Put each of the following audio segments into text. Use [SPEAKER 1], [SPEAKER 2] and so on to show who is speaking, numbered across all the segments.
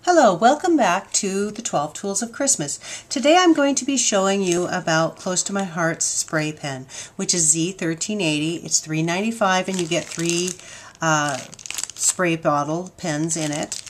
[SPEAKER 1] Hello, welcome back to the 12 Tools of Christmas. Today I'm going to be showing you about Close to My Heart's spray pen, which is Z1380. It's $3.95 and you get 3 spray bottle pens in it.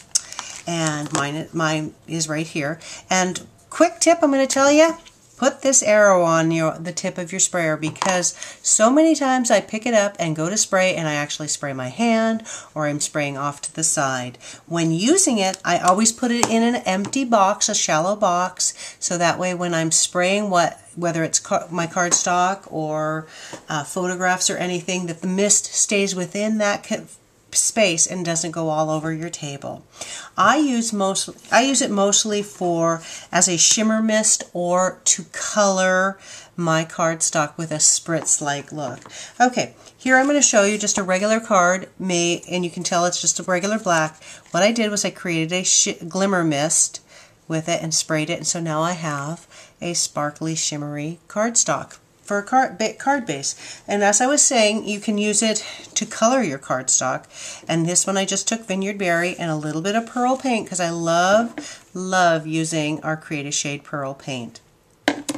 [SPEAKER 1] And mine is right here. And quick tip I'm going to tell you, put this arrow on the tip of your sprayer, because so many times I pick it up and go to spray and I actually spray my hand or I'm spraying off to the side. When using it, I always put it in an empty box, a shallow box, so that way when I'm spraying whether it's my cardstock or photographs or anything, that the mist stays within that space and doesn't go all over your table. I use it mostly as a shimmer mist or to color my cardstock with a spritz-like look. Okay, here I'm going to show you just a regular card made, and you can tell it's just a regular black. What I did was I created a glimmer mist with it and sprayed it, and so now I have a sparkly, shimmery cardstock for a card base. And as I was saying, you can use it to color your cardstock. And this one I just took Vineyard Berry and a little bit of pearl paint, because I love using our Create a Shade pearl paint.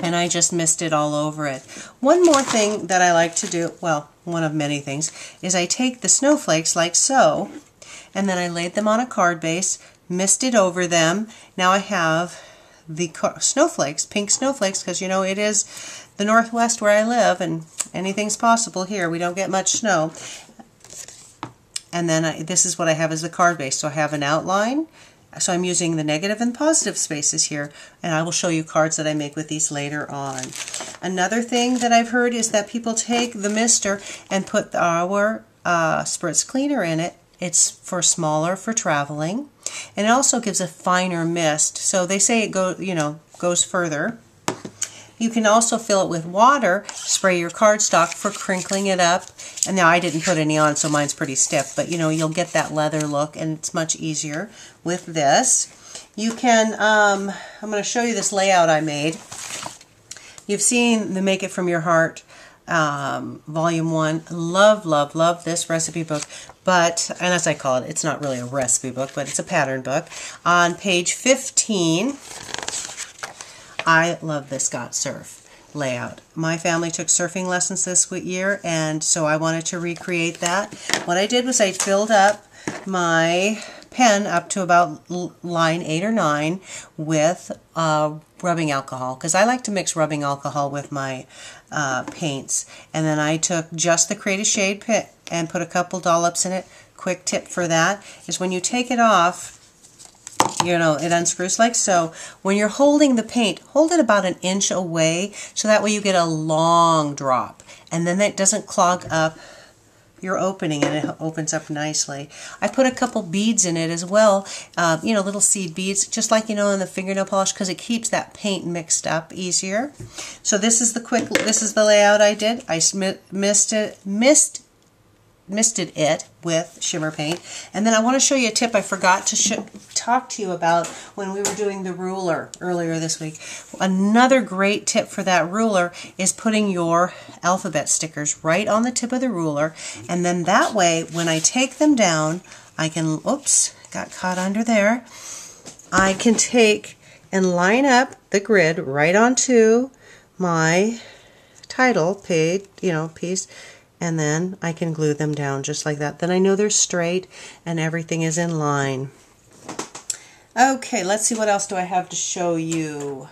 [SPEAKER 1] And I just mist it all over it. One more thing that I like to do, well, one of many things, is I take the snowflakes like so, and then I laid them on a card base, misted over them. Now I have the snowflakes, pink snowflakes, because you know it is the Northwest where I live and anything's possible here. We don't get much snow. And then this is what I have as the card base. So I have an outline. So I'm using the negative and positive spaces here, and I will show you cards that I make with these later on. Another thing that I've heard is that people take the mister and put our spritz cleaner in it. It's for traveling, and it also gives a finer mist. So they say it goes further. You can also fill it with water, spray your cardstock for crinkling it up. And now I didn't put any on, so mine's pretty stiff, but you'll get that leather look, and it's much easier with this. You can, I'm going to show you this layout I made. You've seen the Make It From Your Heart Volume 1. Love this recipe book. But, and as I call it, it's not really a recipe book, but it's a pattern book. On page 15, I love this Got Surf layout. My family took surfing lessons this year, and so I wanted to recreate that. What I did was I filled up my pen up to about line 8 or 9 with rubbing alcohol, because I like to mix rubbing alcohol with my paints. And then I took just the Create a Shade pit and put a couple dollops in it. Quick tip for that is when you take it off, it unscrews like so. When you're holding the paint, hold it about 1 inch away, so that way you get a long drop, and then that doesn't clog up your opening, and it opens up nicely. I put a couple beads in it as well, little seed beads, just like in the fingernail polish, because it keeps that paint mixed up easier. So this is the layout I did. I misted it with shimmer paint. And then I want to show you a tip I forgot to talk to you about when we were doing the ruler earlier this week. Another great tip for that ruler is putting your alphabet stickers right on the tip of the ruler, and then that way when I take them down, I can, oops, got caught under there, I can take and line up the grid right onto my title page, piece, and then I can glue them down just like that. Then I know they're straight and everything is in line. Okay, let's see, what else do I have to show you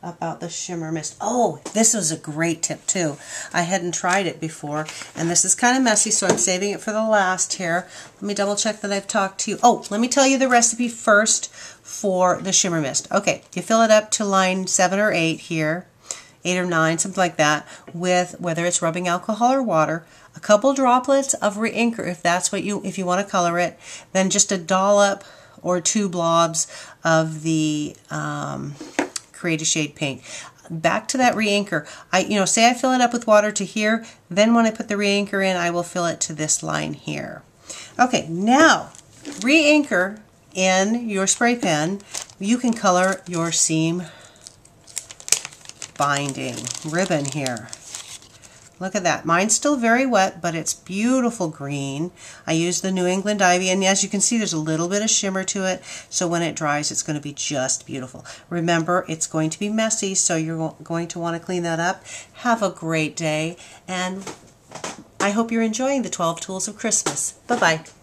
[SPEAKER 1] about the shimmer mist. Oh, this was a great tip too. I hadn't tried it before, and this is kind of messy, so I'm saving it for the last here. Let me double check that I've talked to you. Oh, let me tell you the recipe first for the shimmer mist. Okay, you fill it up to line 7 or 8 here. 8 or 9, something like that, with whether it's rubbing alcohol or water, a couple droplets of reinker if you want to color it, then just a dollop or 2 blobs of the Create a Shade paint. Back to that reinker. Say I fill it up with water to here, then when I put the reinker in, I will fill it to this line here. Okay, now reinker in your spray pen. You can color your seam binding ribbon here. Look at that. Mine's still very wet, but it's beautiful green. I used the New England Ivy, and as you can see, there's a little bit of shimmer to it, so when it dries, it's going to be just beautiful. Remember, it's going to be messy, so you're going to want to clean that up. Have a great day, and I hope you're enjoying the 12 Tools of Christmas. Bye-bye.